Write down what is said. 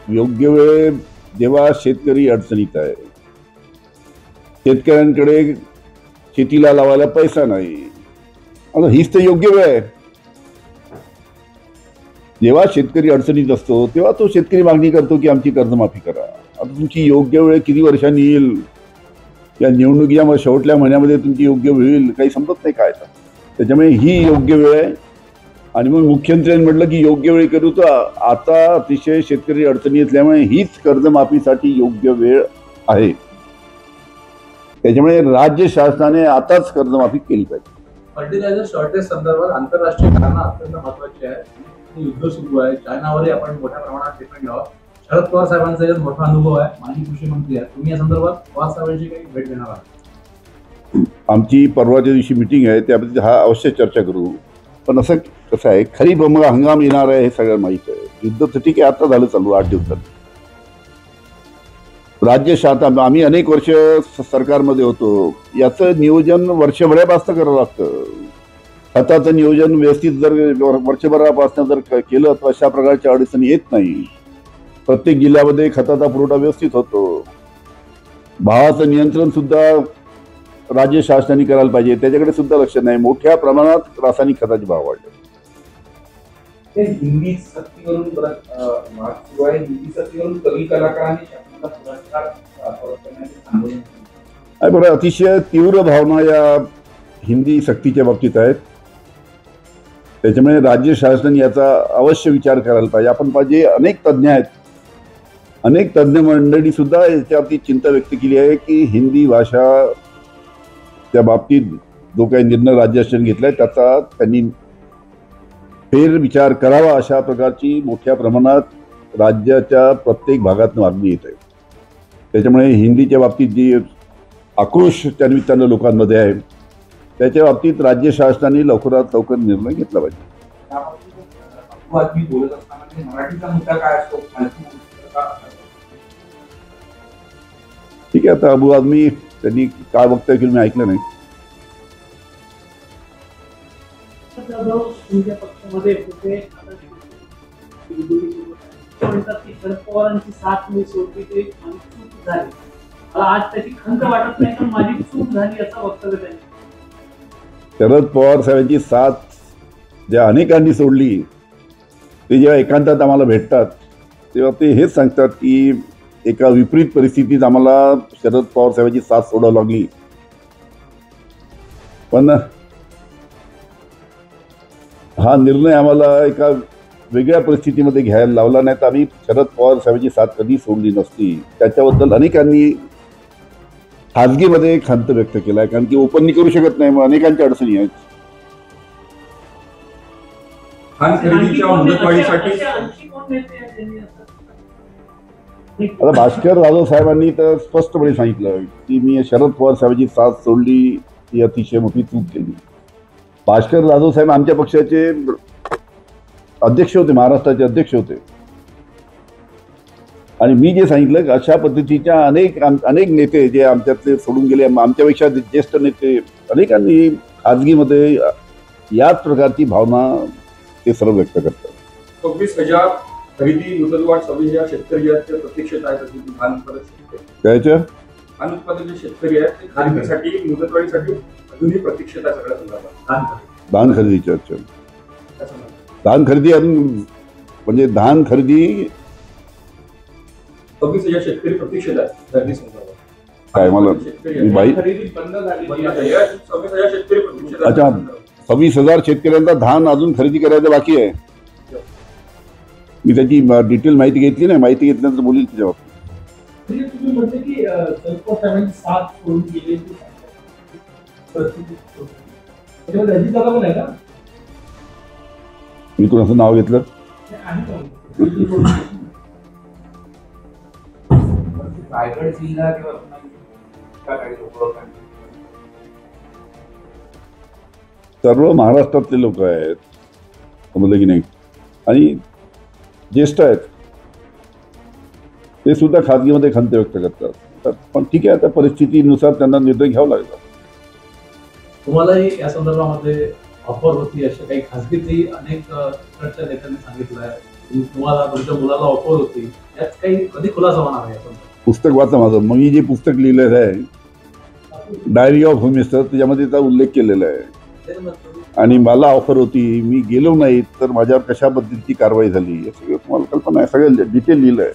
योग्य वेळ जेव्हा शेतकरी अडचणीत आहे, शेतकऱ्यांकडे शेतीला लावायला पैसा नाही, आता हीच तर योग्य वेळ आहे. जेव्हा शेतकरी अडचणीत असतो तेव्हा तो शेतकरी मागणी करतो की आमची कर्जमाफी करा. आता तुमची योग्य वेळ किती वर्षांनी येईल, या निवडणुकीच्या शेवटल्या महिन्यामध्ये तुमची योग्य वेळ येईल काही समजत नाही काय. त्याच्यामुळे ही योग्य वेळ आहे. आणि मग मुख्यमंत्र्यांनी म्हटलं की योग्य वेळ करू, तर आता अतिशय शेतकरी अडचणी असल्यामुळे हीच कर्जमाफीसाठी योग्य वेळ आहे. त्याच्यामुळे राज्य शासनाने आताच कर्जमाफी केली पाहिजे. फर्टिलायझर शॉर्टेज संदर्भात आंतरराष्ट्रीय कारणं अत्यंत महत्वाची आहेत. युद्ध सुरू आहे, चायनावरही आपण मोठ्या प्रमाणात डिपेंड आहोत. शरद पवार साहेबांचा यात मोठा अनुभव आहे, माजी कृषी मंत्री आहेत. तुम्ही या संदर्भात पवार साहेबांची काही भेट देणार आहात? आमची परवाच्या दिवशी मीटिंग आहे, त्याबद्दल हा अवश्य चर्चा करू. पण असं कसं आहे, खरीप हंगाम येणार आहे हे सगळं माहीत आहे. युद्ध तर ठीक आहे, आता झालं चालू 8 दिवसात. राज्य शासन आम्ही अनेक वर्ष सरकारमध्ये होतो, याचं नियोजन वर्षभरापासून करावं लागतं. खताचं नियोजन व्यवस्थित जर वर्षभरापासून जर केलं तर अशा प्रकारच्या अडचणी येत नाही. प्रत्येक जिल्ह्यामध्ये खताचा पुरवठा व्यवस्थित होतो. भावाचं नियंत्रण सुद्धा राज्य शासनाने करायला पाहिजे, त्याच्याकडे सुद्धा लक्ष नाही. मोठ्या प्रमाणात रासायनिक खताचे भाव वाढले. हिंदी सक्तीवरून हिंदी सक्तीवरून कवी कलाकारांनी बरं, अतिशय तीव्र भावना या हिंदी सक्तीच्या बाबतीत आहेत. त्याच्यामुळे राज्य शासनाने याचा अवश्य विचार करायला पाहिजे. आपण पाहिजे अनेक तज्ज्ञ आहेत, अनेक तज्ज्ञ मंडळी सुद्धा याच्यावरती चिंता व्यक्त केली आहे की हिंदी भाषा त्या बाबतीत जो काही निर्णय राज्य शासनाने घेतलाय त्याचा त्यांनी फेरविचार करावा, अशा प्रकारची मोठ्या प्रमाणात राज्याच्या प्रत्येक भागातून मागणी येत आहे. त्याच्यामुळे हिंदीच्या बाबतीत जी आक्रोश त्या निमित्तानं लोकांमध्ये आहे, त्याच्या बाबतीत राज्य शासनाने लवकरात लवकर निर्णय घेतला पाहिजे. ठीक आहे, आता अबू आदमी त्यांनी काय वक्तव्य केलं मी ऐकलं नाही. पक्षामध्ये शरद पवारांची साथ मी सोडली, ते चूक झाली. मला आज त्याची खंत वाटत नाही, पण माझी चूक झाली असं वक्तव्य त्यांनी. शरद पवार साहेबांची साथ ज्या अनेकांनी सोडली, ते जेव्हा एकांतात आम्हाला भेटतात तेव्हा ते हेच सांगतात की एका विपरीत परिस्थितीत आम्हाला शरद पवार साहेबांची साथ सोडावी लागली. पण हा निर्णय आम्हाला एका वेगळ्या परिस्थितीमध्ये घ्यायला लावला, नाही तर आम्ही शरद पवार साहेबांची साथ कधी सोडली नसती. त्याच्याबद्दल अनेकांनी खाजगीमध्ये खंत व्यक्त केला आहे, कारण की ओपनली करू शकत नाही, मग अनेकांच्या अडचणी आहेत. आता भास्कर जाधव साहेबांनी तर स्पष्टपणे सांगितलं की मी शरद पवार साहेबांची साथ सोडली, ही अतिशय मोठी चूक केली. भास्कर जाधव साहेब आमच्या पक्षाचे अध्यक्ष होते, महाराष्ट्राचे अध्यक्ष होते. आणि मी जे सांगितलं अशा पद्धतीच्या अनेक नेते जे आमच्यातले सोडून गेले, आमच्यापेक्षा ज्येष्ठ नेते अनेकांनी खाजगीमध्ये याच प्रकारची भावना ते सर्व व्यक्त करतात. 26,000 खरेदी मुदतवाढ 26,000 शेतकरी आहेत ते प्रतीक्षेत आहेत. त्याच्या धान उत्पादक शेतकरी आहेत ते खरेदीसाठी मुदतवाढीसाठी अजूनही प्रतीक्षेत आहे. सगळ्या संदर्भात धान खरेदीच्या धान खरेदी म्हणजे धान खरेदी 26,000 शेतकरी प्रतीक्षेत आहेत खरेदी संदर्भात. काय मला अच्छा 26,000 शेतकऱ्यांचा धान अजून खरेदी करायचं बाकी आहे. मी त्याची डिटेल माहिती घेतली नाही, माहिती घेतल्यानंतर बोलील त्याच्या बाबतीत. मी कोणाचं नाव घेतलं? रायगड जिल्हा सर्व महाराष्ट्रातले लोक आहेत, समजलं की नाही, आणि ज्येष्ठ आहेत, ते सुद्धा खाजगीमध्ये खंत व्यक्त करतात. पण ठीक आहे, आता परिस्थितीनुसार त्यांना निर्णय घ्यावा लागला. तुम्हालाही या संदर्भामध्ये ऑफर होती, अशा काही खासगीतही अनेक नेत्यांनी सांगितलं आहे. तुम्हाला तुमच्या मुलाला ऑफर होती, यात काही कधी खुलासा होणार आहे याचा? पुस्तक वाचा माझं. मग मी जे पुस्तक लिहिलेलं आहे डायरी ऑफ होम मिनिस्टर, त्याच्यामध्ये त्याचा उल्लेख केलेला आहे. आणि मला ऑफर होती, मी गेलो नाही तर माझ्यावर कशा पद्धतीची कारवाई झाली, हे सगळं तुम्हाला कल्पना आहे, सगळं डिटेल लिहिलं आहे.